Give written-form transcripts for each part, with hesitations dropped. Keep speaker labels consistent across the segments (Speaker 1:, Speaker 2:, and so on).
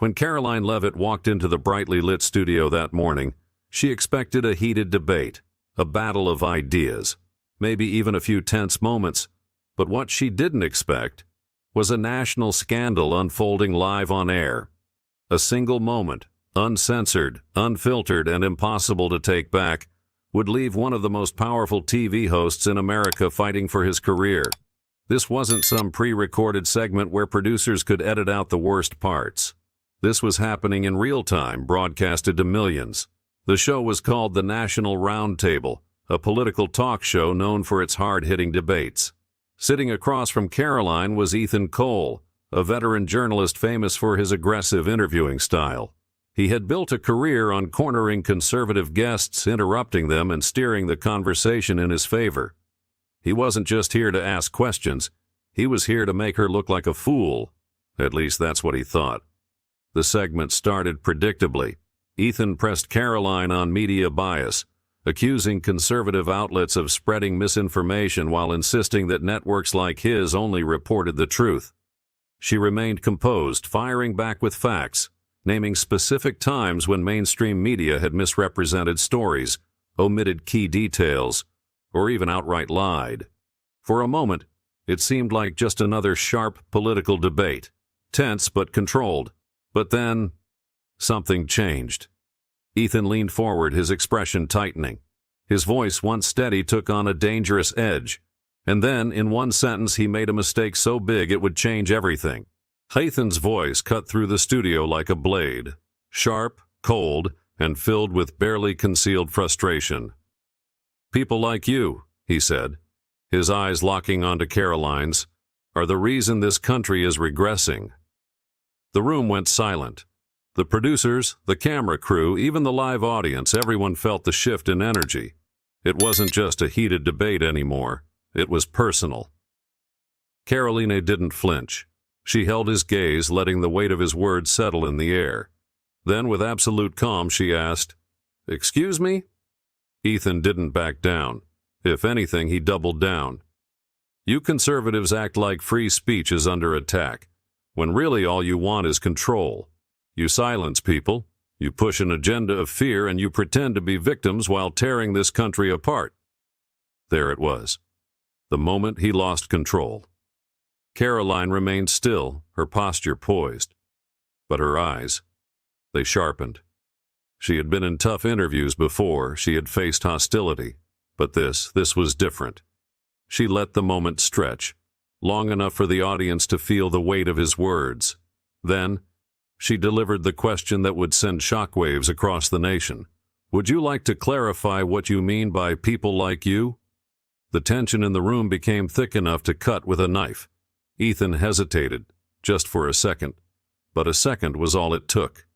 Speaker 1: When Karoline Leavitt walked into the brightly lit studio that morning, she expected a heated debate, a battle of ideas, maybe even a few tense moments. But what she didn't expect was a national scandal unfolding live on air. A single moment, uncensored, unfiltered, and impossible to take back, would leave one of the most powerful TV hosts in America fighting for his career. This wasn't some pre-recorded segment where producers could edit out the worst parts. This was happening in real time, broadcasted to millions. The show was called the National Roundtable, a political talk show known for its hard-hitting debates. Sitting across from Karoline was Ethan Cole, a veteran journalist famous for his aggressive interviewing style. He had built a career on cornering conservative guests, interrupting them, and steering the conversation in his favor. He wasn't just here to ask questions. He was here to make her look like a fool. At least that's what he thought. The segment started predictably. Ethan pressed Karoline on media bias, accusing conservative outlets of spreading misinformation while insisting that networks like his only reported the truth. She remained composed, firing back with facts, naming specific times when mainstream media had misrepresented stories, omitted key details, or even outright lied. For a moment, it seemed like just another sharp political debate, tense but controlled. But then, something changed. Ethan leaned forward, his expression tightening. His voice, once steady, took on a dangerous edge. And then, in one sentence, he made a mistake so big it would change everything. Ethan's voice cut through the studio like a blade, sharp, cold, and filled with barely concealed frustration. "People like you," he said, his eyes locking onto Karoline's, "are the reason this country is regressing." The room went silent. The producers, the camera crew, even the live audience, everyone felt the shift in energy. It wasn't just a heated debate anymore. It was personal. Karoline didn't flinch. She held his gaze, letting the weight of his words settle in the air. Then, with absolute calm, she asked, "Excuse me?" Ethan didn't back down. If anything, he doubled down. "You conservatives act like free speech is under attack, when really all you want is control. You silence people, you push an agenda of fear, and you pretend to be victims while tearing this country apart." There it was. The moment he lost control. Karoline remained still, her posture poised. But her eyes, they sharpened. She had been in tough interviews before, she had faced hostility. But this was different. She let the moment stretch, long enough for the audience to feel the weight of his words. Then, she delivered the question that would send shockwaves across the nation. "Would you like to clarify what you mean by people like you?" The tension in the room became thick enough to cut with a knife. Ethan hesitated, just for a second. But a second was all it took.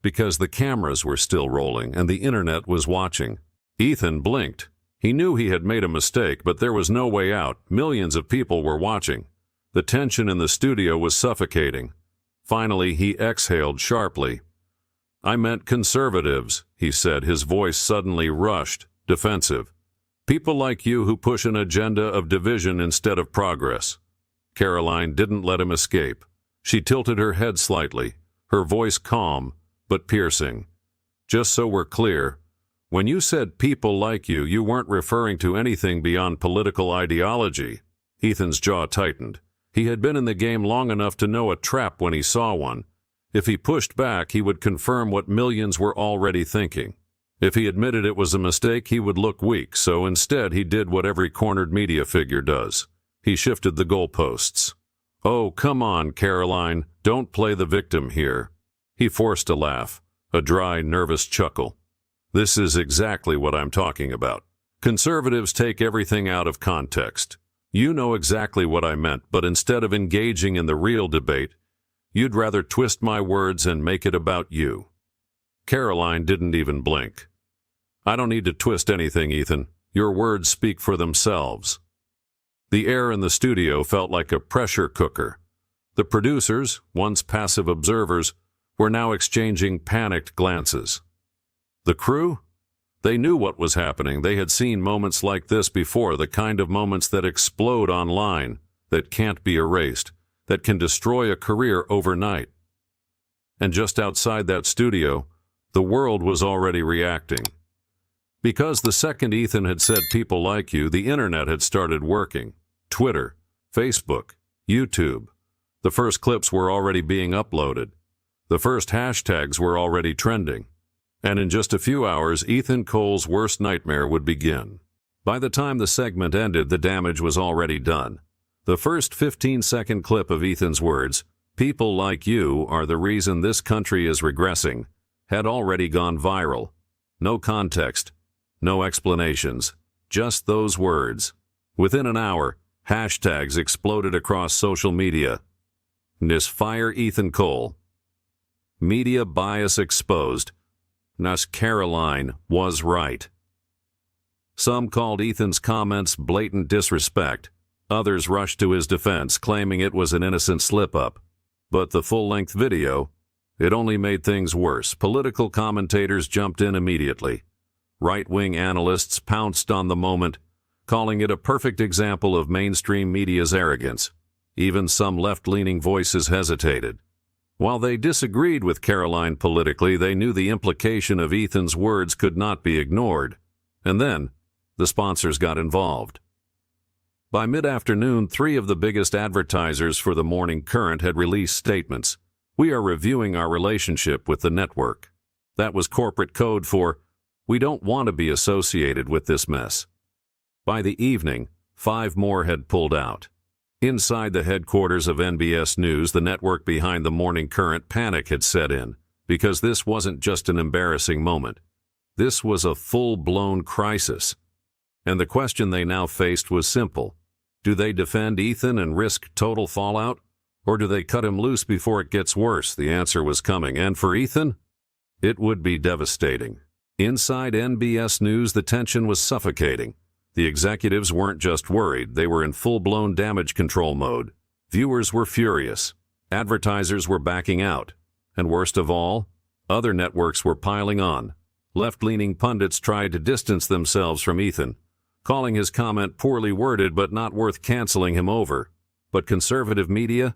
Speaker 1: Because the cameras were still rolling and the internet was watching. Ethan blinked. He knew he had made a mistake, but there was no way out. Millions of people were watching. The tension in the studio was suffocating. Finally, he exhaled sharply. "I meant conservatives," he said, his voice suddenly rushed, defensive. "People like you who push an agenda of division instead of progress." Karoline didn't let him escape. She tilted her head slightly, her voice calm but piercing. "Just so we're clear, when you said people like you, you weren't referring to anything beyond political ideology." Ethan's jaw tightened. He had been in the game long enough to know a trap when he saw one. If he pushed back, he would confirm what millions were already thinking. If he admitted it was a mistake, he would look weak, so instead he did what every cornered media figure does. He shifted the goalposts. "Oh, come on, Karoline, don't play the victim here." He forced a laugh, a dry, nervous chuckle. "This is exactly what I'm talking about. Conservatives take everything out of context. You know exactly what I meant, but instead of engaging in the real debate, you'd rather twist my words and make it about you." Karoline didn't even blink. "I don't need to twist anything, Ethan. Your words speak for themselves." The air in the studio felt like a pressure cooker. The producers, once passive observers, were now exchanging panicked glances. The crew? They knew what was happening. They had seen moments like this before, the kind of moments that explode online, that can't be erased, that can destroy a career overnight. And just outside that studio, the world was already reacting. Because the second Ethan had said people like you, the internet had started working. Twitter, Facebook, YouTube. The first clips were already being uploaded. The first hashtags were already trending. And in just a few hours, Ethan Cole's worst nightmare would begin. By the time the segment ended, the damage was already done. The first 15-second clip of Ethan's words, "People like you are the reason this country is regressing," had already gone viral. No context, no explanations, just those words. Within an hour, hashtags exploded across social media. Fire Ethan Cole. Media bias exposed. Karoline was right. Some called Ethan's comments blatant disrespect. Others rushed to his defense, claiming it was an innocent slip-up. But the full-length video, it only made things worse. Political commentators jumped in immediately. Right-wing analysts pounced on the moment, calling it a perfect example of mainstream media's arrogance. Even some left-leaning voices hesitated. While they disagreed with Karoline politically, they knew the implication of Ethan's words could not be ignored. And then, the sponsors got involved. By mid-afternoon, 3 of the biggest advertisers for the Morning Current had released statements. "We are reviewing our relationship with the network." That was corporate code for, "We don't want to be associated with this mess." By the evening, 5 more had pulled out. Inside the headquarters of NBS News, the network behind the Morning Current, panic had set in, because this wasn't just an embarrassing moment. This was a full-blown crisis. And the question they now faced was simple. Do they defend Ethan and risk total fallout? Or do they cut him loose before it gets worse? The answer was coming, and for Ethan, it would be devastating. Inside NBS News, the tension was suffocating. The executives weren't just worried, they were in full-blown damage control mode. Viewers were furious. Advertisers were backing out. And worst of all, other networks were piling on. Left-leaning pundits tried to distance themselves from Ethan, calling his comment poorly worded but not worth canceling him over. But conservative media?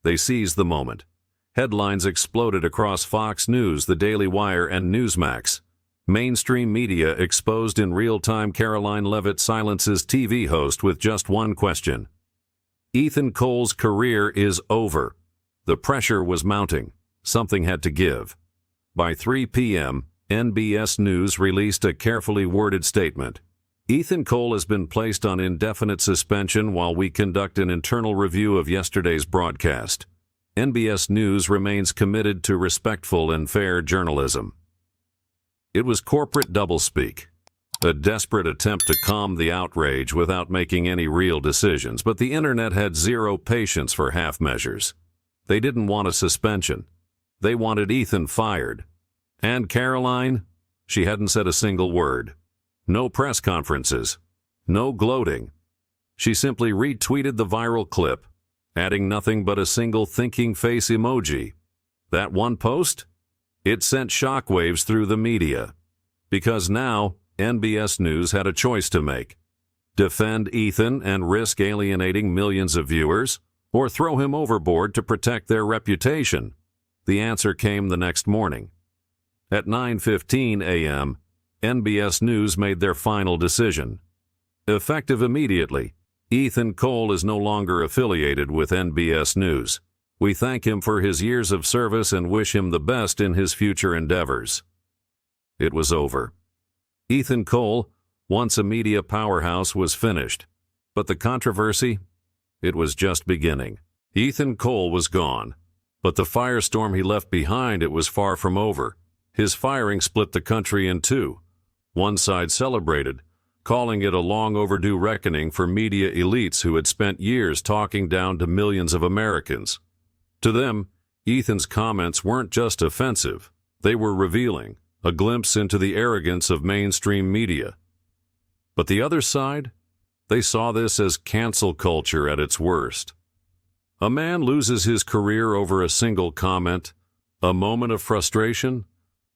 Speaker 1: They seized the moment. Headlines exploded across Fox News, The Daily Wire, and Newsmax. Mainstream media exposed in real time Karoline Leavitt silences TV host with just one question. Ethan Cole's career is over. The pressure was mounting. Something had to give. By 3 p.m., NBS News released a carefully worded statement. Ethan Cole has been placed on indefinite suspension while we conduct an internal review of yesterday's broadcast. NBS News remains committed to respectful and fair journalism. It was corporate doublespeak, a desperate attempt to calm the outrage without making any real decisions, but the internet had zero patience for half measures. They didn't want a suspension. They wanted Ethan fired. And Karoline? She hadn't said a single word. No press conferences. No gloating. She simply retweeted the viral clip, adding nothing but a single thinking face emoji. That one post? It sent shockwaves through the media. Because now, NBS News had a choice to make. Defend Ethan and risk alienating millions of viewers, or throw him overboard to protect their reputation? The answer came the next morning. At 9:15 a.m., NBS News made their final decision. Effective immediately, Ethan Cole is no longer affiliated with NBS News. We thank him for his years of service and wish him the best in his future endeavors. It was over. Ethan Cole, once a media powerhouse, was finished. But the controversy? It was just beginning. Ethan Cole was gone. But the firestorm he left behind, it was far from over. His firing split the country in two. One side celebrated, calling it a long overdue reckoning for media elites who had spent years talking down to millions of Americans. To them, Ethan's comments weren't just offensive, they were revealing, a glimpse into the arrogance of mainstream media. But the other side? They saw this as cancel culture at its worst. A man loses his career over a single comment, a moment of frustration.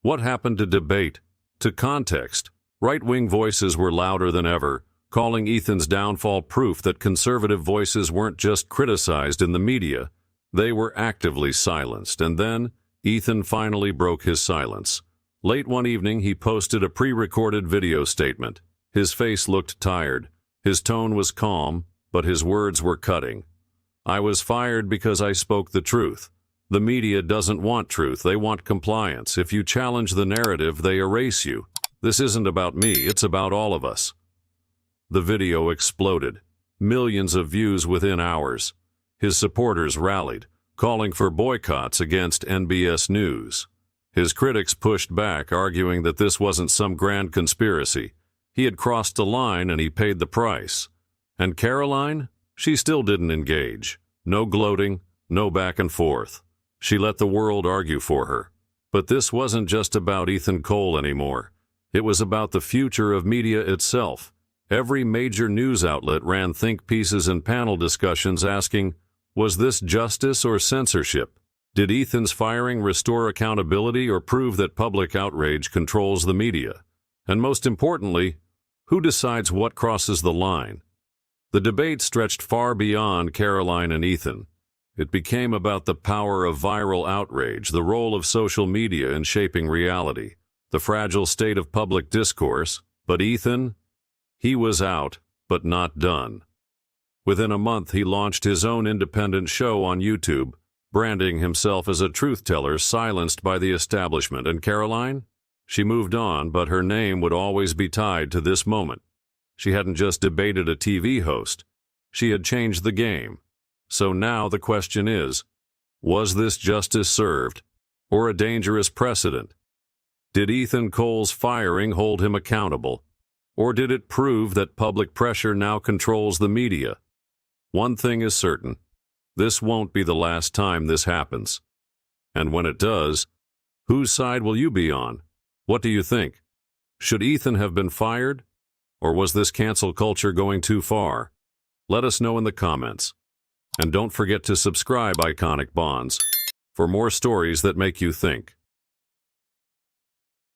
Speaker 1: What happened to debate, to context? Right-wing voices were louder than ever, calling Ethan's downfall proof that conservative voices weren't just criticized in the media, they were actively silenced. And then, Ethan finally broke his silence. Late one evening, he posted a pre-recorded video statement. His face looked tired. His tone was calm, but his words were cutting. "I was fired because I spoke the truth. The media doesn't want truth, they want compliance. If you challenge the narrative, they erase you. This isn't about me, it's about all of us." The video exploded. Millions of views within hours. His supporters rallied, calling for boycotts against NBS News. His critics pushed back, arguing that this wasn't some grand conspiracy. He had crossed a line and he paid the price. And Karoline? She still didn't engage. No gloating, no back and forth. She let the world argue for her. But this wasn't just about Ethan Cole anymore. It was about the future of media itself. Every major news outlet ran think pieces and panel discussions asking, was this justice or censorship? Did Ethan's firing restore accountability or prove that public outrage controls the media? And most importantly, who decides what crosses the line? The debate stretched far beyond Karoline and Ethan. It became about the power of viral outrage, the role of social media in shaping reality, the fragile state of public discourse. But Ethan? He was out, but not done. Within a month, he launched his own independent show on YouTube, branding himself as a truth-teller silenced by the establishment. And Karoline? She moved on, but her name would always be tied to this moment. She hadn't just debated a TV host. She had changed the game. So now the question is, was this justice served, or a dangerous precedent? Did Ethan Cole's firing hold him accountable, or did it prove that public pressure now controls the media? One thing is certain, this won't be the last time this happens. And when it does, whose side will you be on? What do you think? Should Ethan have been fired? Or was this cancel culture going too far? Let us know in the comments. And don't forget to subscribe, Iconic Bonds, for more stories that make you think.